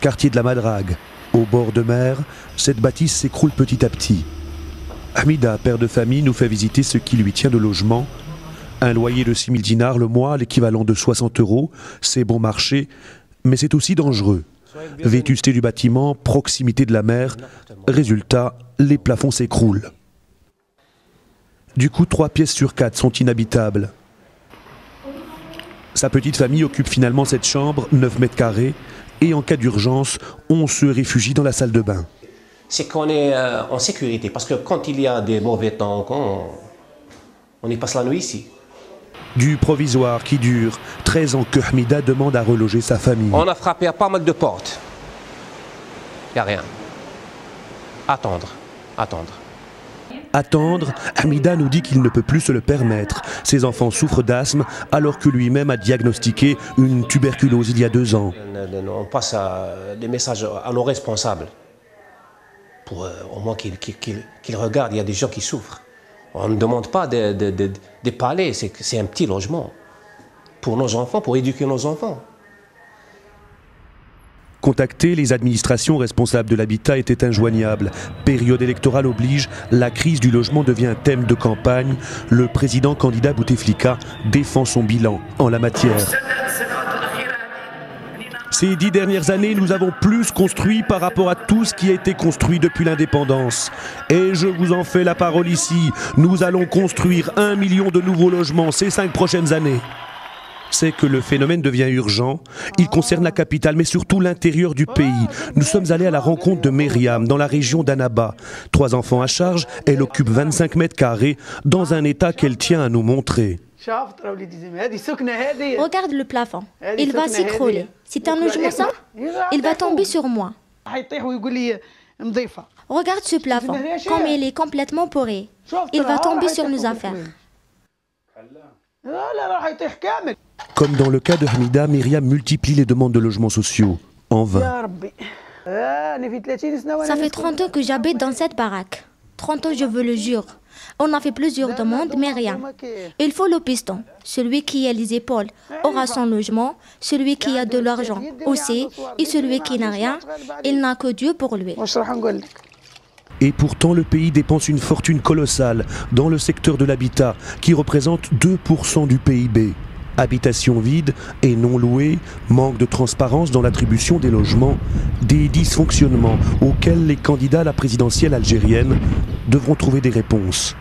quartier de la Madrague. Au bord de mer, cette bâtisse s'écroule petit à petit. Hamida, père de famille, nous fait visiter ce qui lui tient de logement. Un loyer de 6 000 dinars le mois, l'équivalent de 60 €, c'est bon marché, mais c'est aussi dangereux. Vétusté du bâtiment, proximité de la mer, résultat, les plafonds s'écroulent. Du coup, 3 pièces sur 4 sont inhabitables. Sa petite famille occupe finalement cette chambre, 9 mètres carrés, et en cas d'urgence, on se réfugie dans la salle de bain. C'est qu'on est en sécurité, parce que quand il y a des mauvais temps, on y passe la nuit ici. Du provisoire qui dure 13 ans que Hamida demande à reloger sa famille. On a frappé à pas mal de portes. Il n'y a rien. Attendre. Attendre, Hamida nous dit qu'il ne peut plus se le permettre. Ses enfants souffrent d'asthme alors que lui-même a diagnostiqué une tuberculose il y a 2 ans. On passe des messages à nos responsables pour au moins qu'ils regardent. Il y a des gens qui souffrent. On ne demande pas des palais, c'est un petit logement pour nos enfants, pour éduquer nos enfants. Contacter les administrations responsables de l'habitat était injoignable. Période électorale oblige, la crise du logement devient un thème de campagne. Le président candidat Bouteflika défend son bilan en la matière. Ces 10 dernières années, nous avons plus construit par rapport à tout ce qui a été construit depuis l'indépendance. Et je vous en fais la parole ici, nous allons construire 1 million de nouveaux logements ces 5 prochaines années. C'est que le phénomène devient urgent. Il concerne la capitale, mais surtout l'intérieur du pays. Nous sommes allés à la rencontre de Myriam, dans la région d'Annaba. 3 enfants à charge, elle occupe 25 mètres carrés, dans un état qu'elle tient à nous montrer. Regarde le plafond, il va s'écrouler. C'est un logement ça, il va tomber sur moi. Regarde ce plafond, comme il est complètement poré. Il va tomber sur nos affaires. Comme dans le cas de Hamida, Myriam multiplie les demandes de logements sociaux, en vain. Ça fait 30 ans que j'habite dans cette baraque. 30 ans, je vous le jure. On a fait plusieurs demandes, mais rien. Il faut le piston. Celui qui a les épaules aura son logement, celui qui a de l'argent aussi, et celui qui n'a rien, il n'a que Dieu pour lui. Et pourtant, le pays dépense une fortune colossale dans le secteur de l'habitat, qui représente 2% du PIB. Habitations vides et non louées, manque de transparence dans l'attribution des logements, des dysfonctionnements auxquels les candidats à la présidentielle algérienne devront trouver des réponses.